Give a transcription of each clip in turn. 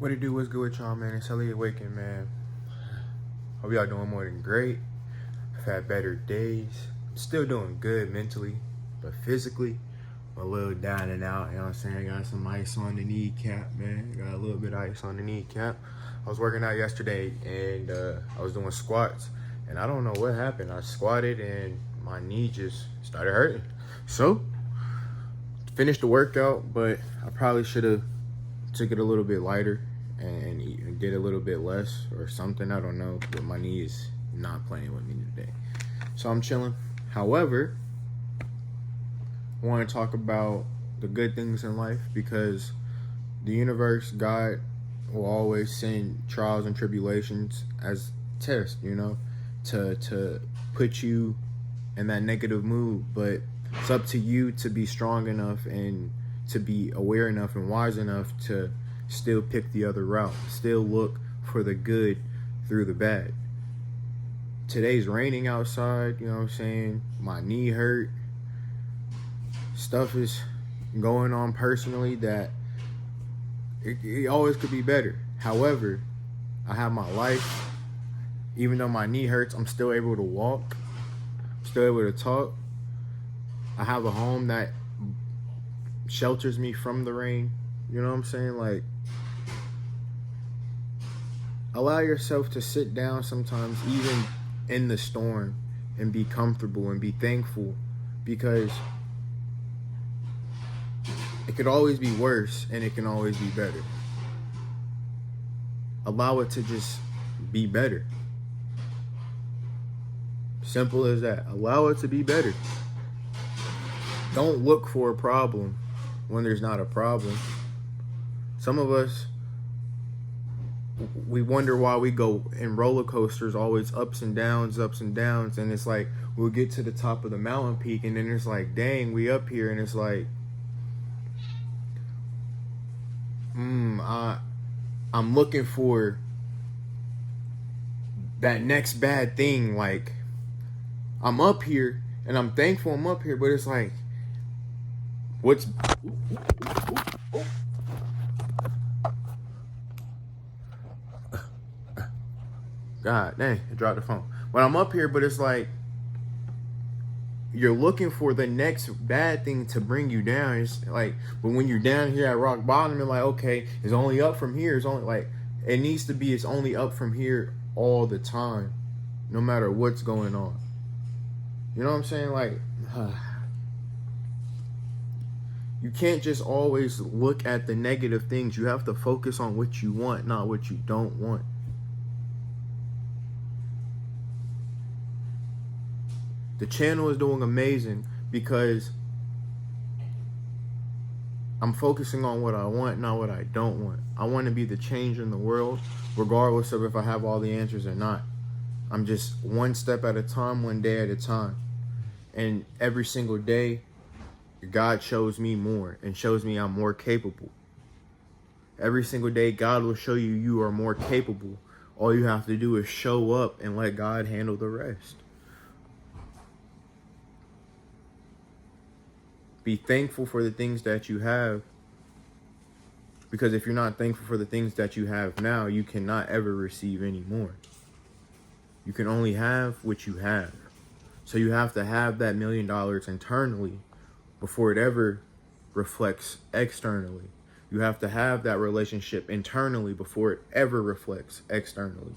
What it do? What's good with y'all, man? It's Elliot Waking, man. Hope y'all doing more than great. I've had better days. I'm still doing good mentally, but physically, I'm a little down and out. You know what I'm saying? I got some ice on the kneecap, man. Got a little bit of ice on the kneecap. I was working out yesterday, and I was doing squats, and I don't know what happened. I squatted, and my knee just started hurting. So, finished the workout, but I probably should have took it a little bit lighter and did a little bit less or something. I don't know, but my knee is not playing with me today, so I'm chilling. However, I want to talk about the good things in life, because the universe, God, will always send trials and tribulations as tests, to put you in that negative mood. But it's up to you to be strong enough and to be aware enough and wise enough to still pick the other route, still look for the good through the bad. Today's raining outside, you know what I'm saying? My knee hurt. Stuff is going on personally that it always could be better. However, I have my life. Even though my knee hurts, I'm still able to walk, still able to talk. I have a home that shelters me from the rain. You know what I'm saying? Like, allow yourself to sit down sometimes, even in the storm, and be comfortable and be thankful, because it could always be worse and it can always be better. Allow it to just be better. Simple as that. Allow it to be better. Don't look for a problem when there's not a problem. Some of us, we wonder why we go in roller coasters, always ups and downs, and it's like we'll get to the top of the mountain peak, and then it's like, dang, we up here, and it's like, I'm looking for that next bad thing. Like, I'm up here, and I'm thankful I'm up here, but it's like, what's... God dang, I dropped the phone. But I'm up here, but it's like, you're looking for the next bad thing to bring you down. It's like, but when you're down here at rock bottom, you're like, okay, it's only up from here. It's only like, it needs to be, it's only up from here all the time, no matter what's going on. You know what I'm saying? Like, you can't just always look at the negative things. You have to focus on what you want, not what you don't want. The channel is doing amazing because I'm focusing on what I want, not what I don't want. I want to be the change in the world, regardless of if I have all the answers or not. I'm just one step at a time, one day at a time. And every single day, God shows me more and shows me I'm more capable. Every single day, God will show you you are more capable. All you have to do is show up and let God handle the rest. Be thankful for the things that you have, because if you're not thankful for the things that you have now, you cannot ever receive any more. You can only have what you have. So you have to have that $1 million internally before it ever reflects externally. You have to have that relationship internally before it ever reflects externally.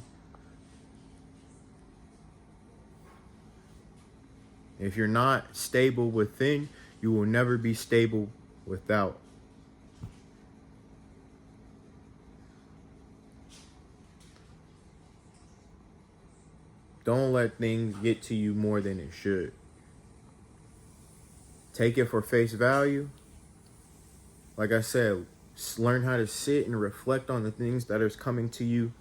If you're not stable within, you will never be stable without. Don't let things get to you more than it should. Take it for face value. Like I said, learn how to sit and reflect on the things that are coming to you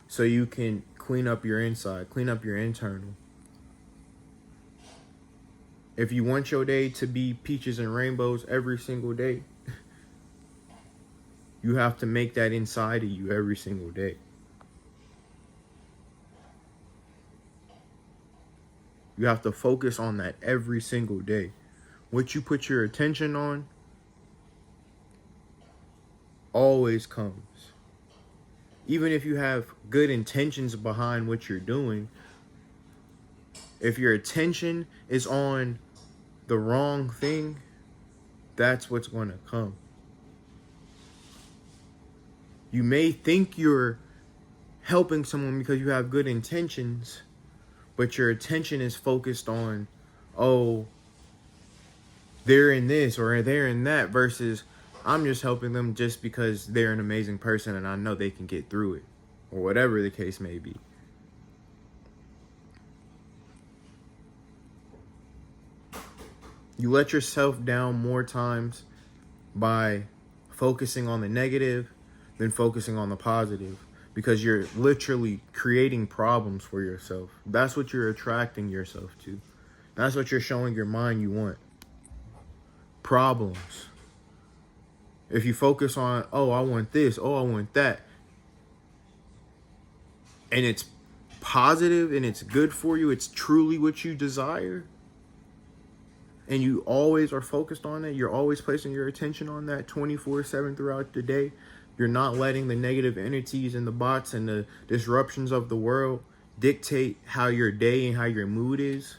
so you can clean up your inside, clean up your internal. If you want your day to be peaches and rainbows every single day, you have to make that inside of you every single day. You have to focus on that every single day. What you put your attention on always comes. Even if you have good intentions behind what you're doing, if your attention is on the wrong thing, that's what's going to come. You may think you're helping someone because you have good intentions, but your attention is focused on, oh, they're in this or they're in that, versus I'm just helping them just because they're an amazing person and I know they can get through it, or whatever the case may be. You let yourself down more times by focusing on the negative than focusing on the positive, because you're literally creating problems for yourself. That's what you're attracting yourself to. That's what you're showing your mind you want. Problems. If you focus on, oh, I want this, oh, I want that, and it's positive and it's good for you, it's truly what you desire, and you always are focused on it, you're always placing your attention on that 24/7 throughout the day, you're not letting the negative entities and the bots and the disruptions of the world dictate how your day and how your mood is,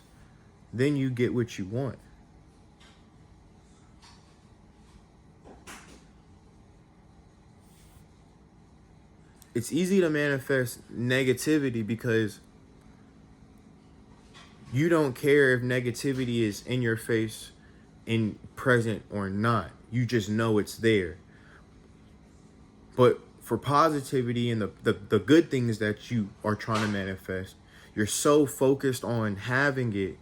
then you get what you want. It's easy to manifest negativity because you don't care if negativity is in your face, in present or not. You just know it's there. But for positivity and the good things that you are trying to manifest, you're so focused on having it,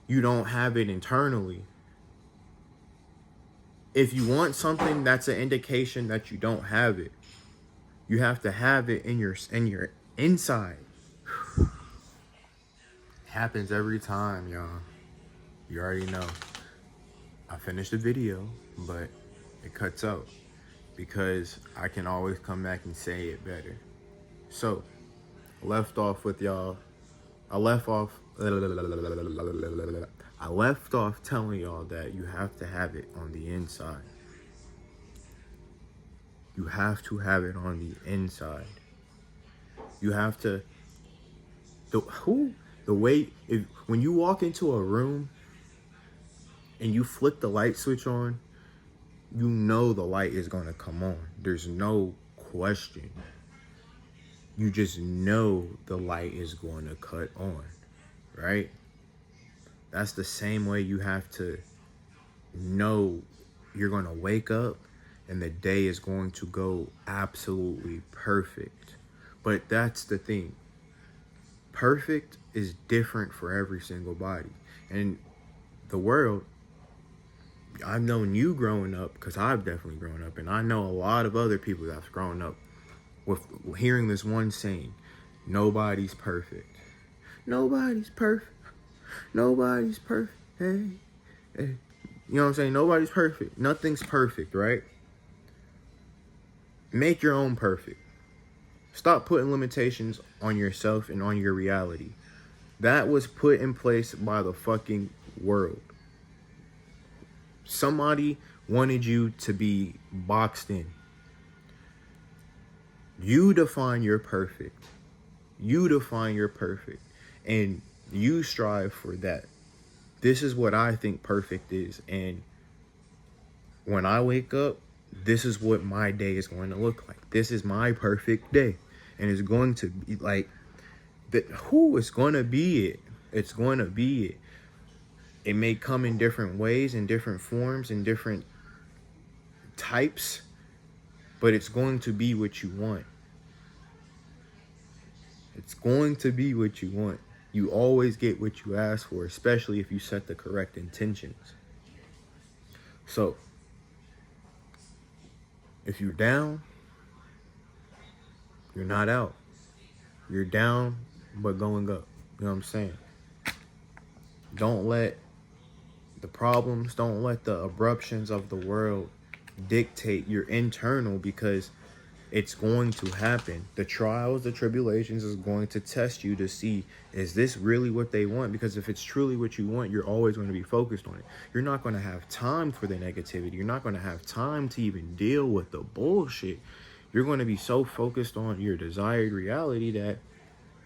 you don't have it internally. If you want something, that's an indication that you don't have it. You have to have it in your inside. Happens every time, y'all. You already know. I finished the video, but it cuts out because I can always come back and say it better. So, left off with y'all. I left off telling y'all that you have to have it on the inside. You have to have it on the inside. You have to, when you walk into a room and you flick the light switch on, you know the light is going to come on. There's no question. You just know the light is going to cut on, right? That's the same way you have to know you're going to wake up and the day is going to go absolutely perfect. But that's the thing. Perfect is different for every single body. And the world, I've known you growing up, because I've definitely grown up, and I know a lot of other people that's grown up with hearing this one saying, nobody's perfect. Nobody's perfect. Nobody's perfect. Hey, hey. You know what I'm saying? Nobody's perfect. Nothing's perfect, right? Make your own perfect. Stop putting limitations on yourself and on your reality. That was put in place by the fucking world. Somebody wanted you to be boxed in. You define your perfect. You define your perfect. And you strive for that. This is what I think perfect is. And when I wake up, this is what my day is going to look like. This is my perfect day. And it's going to be like that. It's going to be it. It's going to be it. It may come in different ways, in different forms, in different types, but it's going to be what you want. It's going to be what you want. You always get what you ask for, especially if you set the correct intentions. So, if you're down, you're not out. You're down, but going up. You know what I'm saying? Don't let the problems, don't let the abruptions of the world dictate your internal, because it's going to happen. The trials, the tribulations is going to test you to see, is this really what they want? Because if it's truly what you want, you're always going to be focused on it. You're not going to have time for the negativity. You're not going to have time to even deal with the bullshit. You're going to be so focused on your desired reality that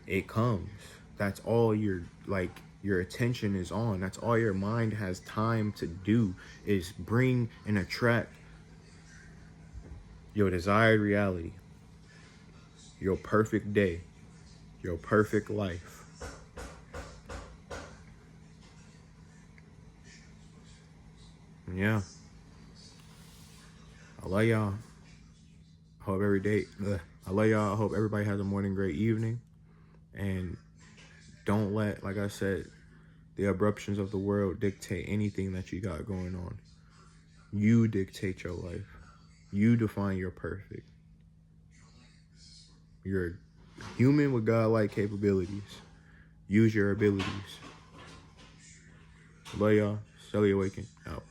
it comes. That's all your attention is on. That's all your mind has time to do is bring and attract your desired reality, your perfect day, your perfect life. Yeah. I love y'all. I love y'all. I hope everybody has a morning, great evening. And don't let, like I said, the abruptions of the world dictate anything that you got going on. You dictate your life. You define your perfect. You're a human with godlike capabilities. Use your abilities. Love y'all. Shelly Awaken out.